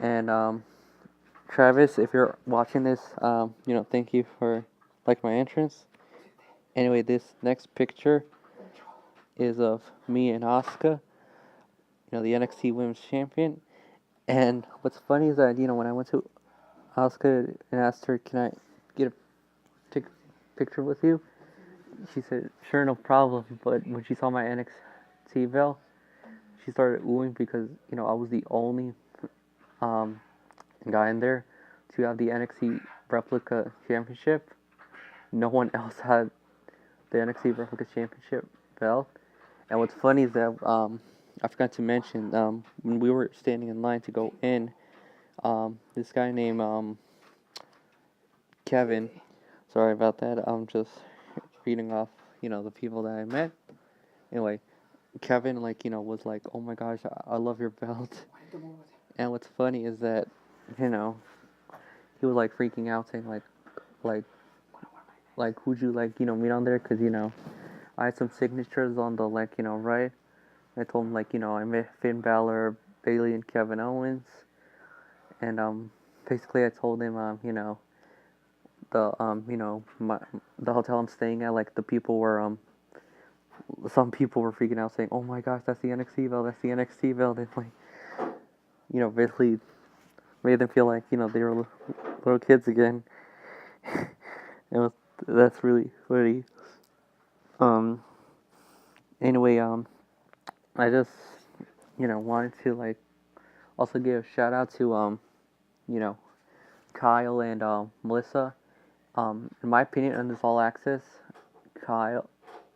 And Travis, if you're watching this, thank you for like my entrance. Anyway, this next picture is of me and Asuka, the NXT Women's Champion. And what's funny is that when I went to Asuka and asked her, "Can I get a take a picture with you?" She said, "Sure, no problem." But when she saw my NXT belt, she started oohing because I was the only um, guy in there to have the NXT Replica Championship. No one else had the NXT Replica Championship belt. And what's funny is that I forgot to mention when we were standing in line to go in, this guy named Kevin. Sorry about that. I'm just reading off the people that I met. Anyway, Kevin was like, "Oh my gosh, I love your belt." And what's funny is that you know he was like freaking out, saying like who'd you meet on there? Because I had some signatures on the right. I told him I met Finn Balor, Bayley, and Kevin Owens, and basically I told him the the hotel I'm staying at, the people were some people were freaking out saying, "Oh my gosh, that's the NXT belt, that's the NXT belt," and basically made them feel like they were little kids again. And that's really funny. Um. Anyway, I just wanted to also give a shout out to you know Kyle and Melissa. In my opinion, on this All Access, Kyle,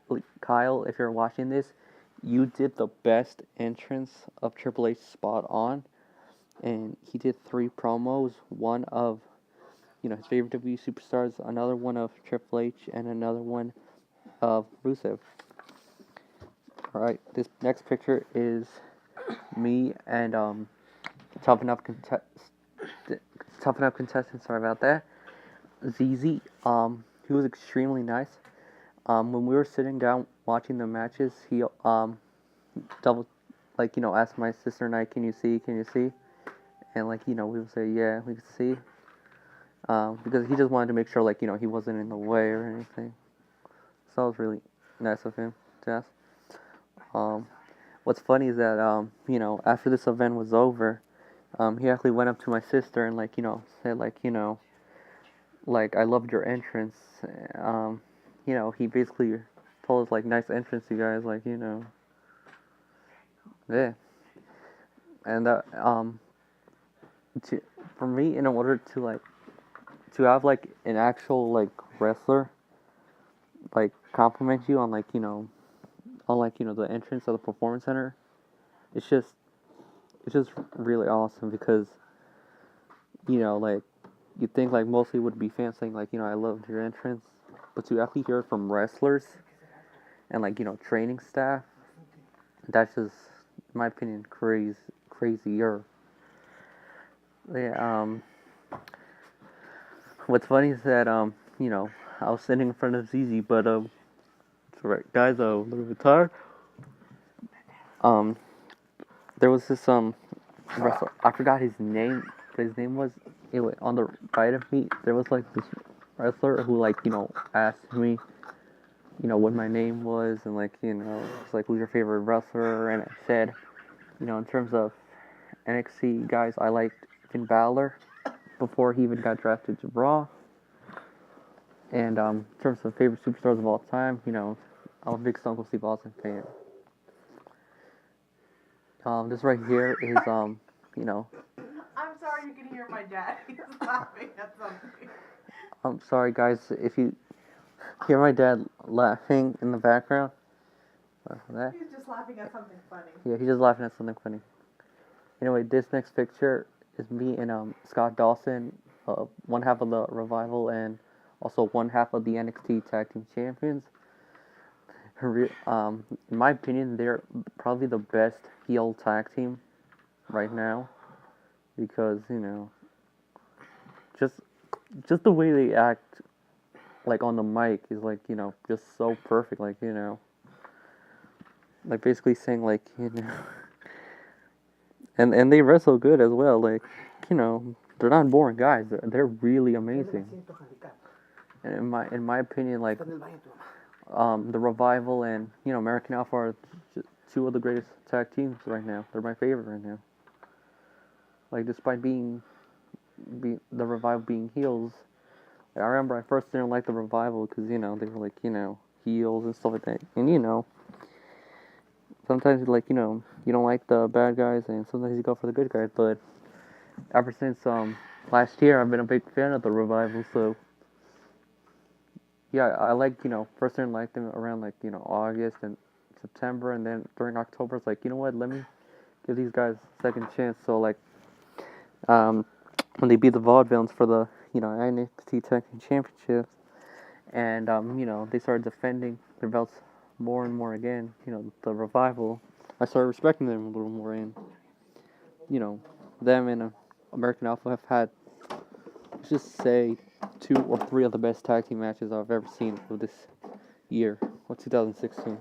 if you're watching this, you did the best entrance of Triple H spot on, and he did 3 promos. One of his favorite WWE superstars, another one of Triple H, and another one of Rusev. Alright, this next picture is me and toughen up contestant. Sorry about that. ZZ. He was extremely nice. When we were sitting down watching the matches, he double asked my sister and I, "Can you see? Can you see?" And we would say, "Yeah, we can see." Because he just wanted to make sure he wasn't in the way or anything. So that was really nice of him to ask. What's funny is that after this event was over, he actually went up to my sister and said "I loved your entrance." He basically told us "Nice entrance, you guys," yeah. And for me, in order to have an actual wrestler compliment you on the entrance of the performance center, it's just really awesome because you think mostly would be fans saying "I loved your entrance," but to actually hear it from wrestlers and training staff, that's just, in my opinion, crazier. Yeah. What's funny is that I was sitting in front of ZZ, but it's alright, guys. A little bit tired. There was this wrestler. I forgot his name, but his name was anyway. On the right of me, there was this wrestler who asked me what my name was, and it's who's your favorite wrestler, and I said in terms of NXT guys, I liked Finn Balor before he even got drafted to Raw. And in terms of favorite superstars of all time, I'm a big Stone Cold Steve Austin fan. This right here is I'm sorry you can hear my dad. He's laughing at something. I'm sorry guys if you hear my dad laughing in the background. Sorry for that. He's just laughing at something funny. Yeah, he's just laughing at something funny. Anyway, this next picture is me and Scott Dawson, one half of the Revival and also one half of the NXT Tag Team Champions. In my opinion, they're probably the best heel tag team right now because just the way they act on the mic is just so perfect, basically saying and they wrestle good as well. Like, you know, they're not boring guys. They're really amazing. And in my opinion, like, the Revival and American Alpha are two of the greatest tag teams right now. They're my favorite right now. Like, despite being the Revival being heels, I remember I first didn't like the Revival because they were like heels and stuff like that, and sometimes like you don't like the bad guys, and sometimes you go for the good guys. But ever since last year, I've been a big fan of the Revival. So yeah, I like first didn't like them around like August and September, and then during October, it's like what, let me give these guys a second chance. So like um when they beat the Vaudevillains for the NXT Tag Team Championships, and they started defending their belts more and more again. The Revival, I started respecting them a little more, and them and American Alpha have had, let's just say, 2 or 3 of the best tag team matches I've ever seen of this year, or 2016.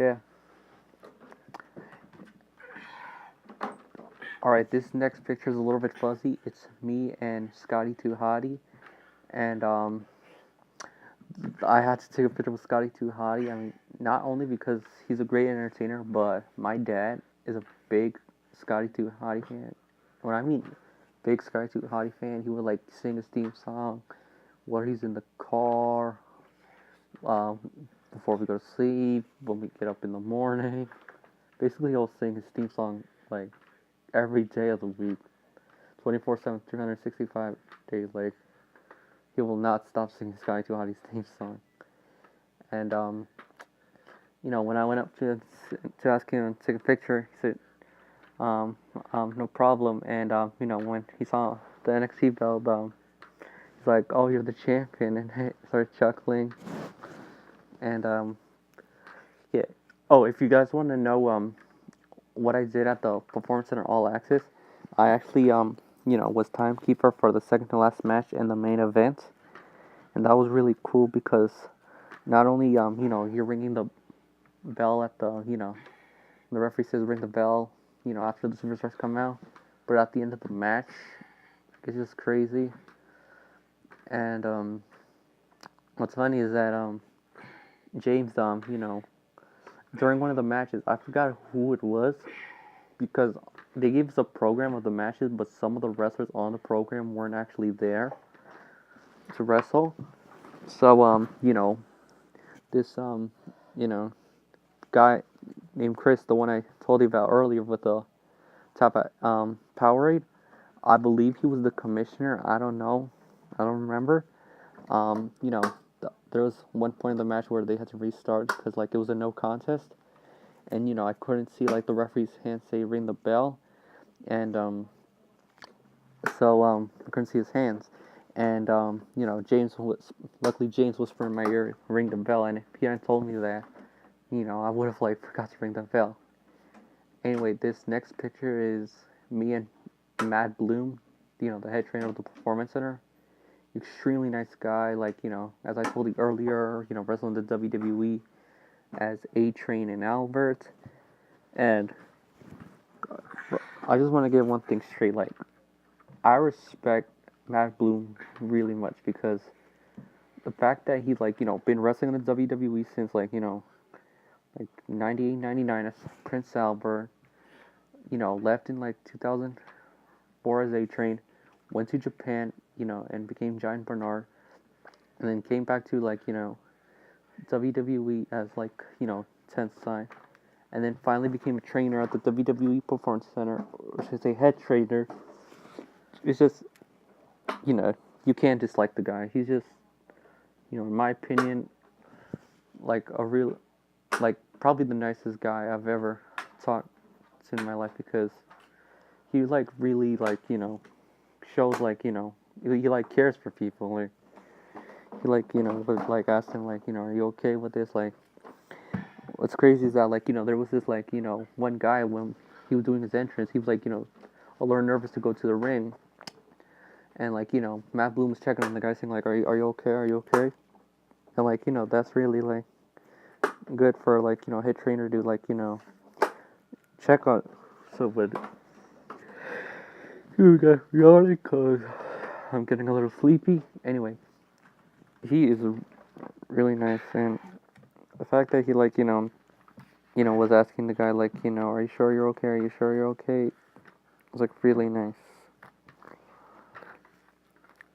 Yeah. Alright, this next picture is a little bit fuzzy. It's me and Scotty 2 Hottie, and I had to take a picture with Scotty 2 Hottie. I mean, not only because he's a great entertainer, but my dad is a big Scotty 2 Hottie fan. When I mean big Scotty 2 Hottie fan, he would like sing his theme song while he's in the car, um, before we go to sleep, when we get up in the morning. Basically, he'll sing his theme song like every day of the week, 24/7, 365 days. Like, he will not stop singing Scotty 2 Hottie's theme song. And when I went up to ask him to take a picture, he said, no problem. And when he saw the NXT belt, he's like, "Oh, you're the champion," and he started chuckling. And yeah. Oh, if you guys want to know what I did at the Performance Center All Access, I actually was timekeeper for the second to last match in the main event, and that was really cool because not only you're ringing the bell at the referee says ring the bell after the superstars come out, but at the end of the match, it's just crazy. And what's funny is that James during one of the matches, I forgot who it was because they gave us a program of the matches, but some of the wrestlers on the program weren't actually there to wrestle. So this guy named Chris, the one I told you about earlier with the top Powerade, I believe he was the commissioner. I don't know. I don't remember. There was one point in the match where they had to restart because like it was a no contest, and I couldn't see like the referee's hand say ring the bell, and so I couldn't see his hands, and luckily James whispered in my ear, ring the bell, and if he hadn't told me that, I would have like forgot to ring the bell. Anyway, this next picture is me and Matt Bloom, the head trainer of the Performance Center. Extremely nice guy, like, as I told you earlier, wrestling the WWE as A-Train and Albert. And I just want to get one thing straight, like, I respect Matt Bloom really much because the fact that he's, like, been wrestling in the WWE since, like 98, 99 as Prince Albert, left in, like, 2004 as A-Train, went to Japan, and became Giant Bernard, and then came back to, like, WWE as, like, 10th sign, and then finally became a trainer at the WWE Performance Center, or should I say head trainer. It's just, you can't dislike the guy. He's just, in my opinion, like a real, like probably the nicest guy I've ever talked to in my life because he like really like shows like he like cares for people. Like he like would like ask him like are you okay with this? Like what's crazy is that like there was this like one guy when he was doing his entrance, he was like a little nervous to go to the ring. And like Matt Bloom was checking on the guy, saying like, "Are you okay? Are you okay?" And like that's really like good for like head trainer to like check on also, but you got yawning because I'm getting a little sleepy. Anyway, he is really nice, and the fact that he like was asking the guy like are you sure you're okay? Are you sure you're okay? It was like really nice.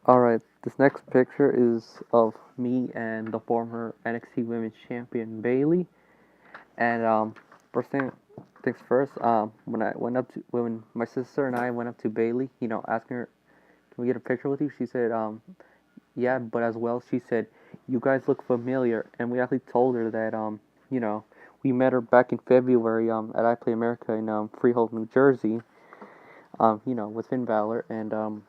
All right, this next picture is of me and the former NXT Women's Champion Bayley. And first things first. When my sister and I went up to Bayley, asking her, "Can we get a picture with you?" She said, "Yeah," but as well, she said, "You guys look familiar." And we actually told her that we met her back in February at I Play America in Freehold, New Jersey. With Finn Balor, and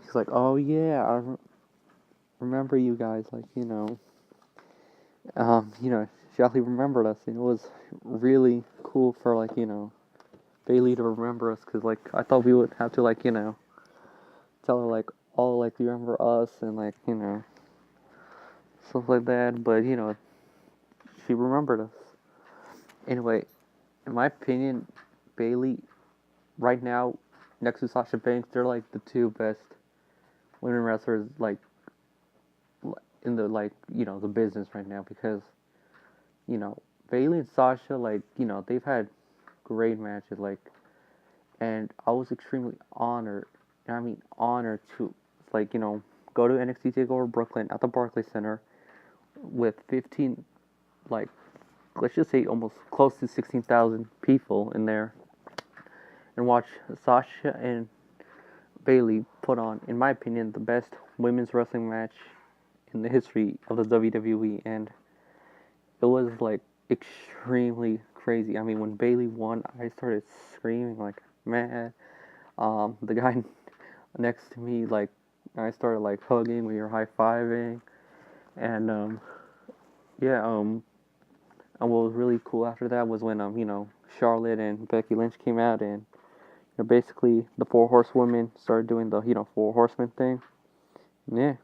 she's like, "Oh yeah, remember you guys, like, she actually remembered us, and it was really cool for, like, Bailey to remember us, because, like, I thought we would have to, like, tell her, like, oh, like, you remember us, and, like, stuff like that, but, she remembered us. Anyway, in my opinion, Bailey, right now, next to Sasha Banks, they're, like, the two best women wrestlers, like, in the, like, the business right now, because Bailey and Sasha, like, they've had great matches, like, and I was extremely honored, and I mean honored to, like, go to NXT TakeOver Brooklyn at the Barclays Center with 15, like, let's just say almost close to 16,000 people in there, and watch Sasha and Bailey put on, in my opinion, the best women's wrestling match in the history of the WWE, and it was like extremely crazy. I mean, when Bailey won, I started screaming like mad. The guy next to me, like, I started like hugging, we were high fiving, and yeah, and what was really cool after that was when Charlotte and Becky Lynch came out, and basically the four horsewomen started doing the four horsemen thing. Yeah,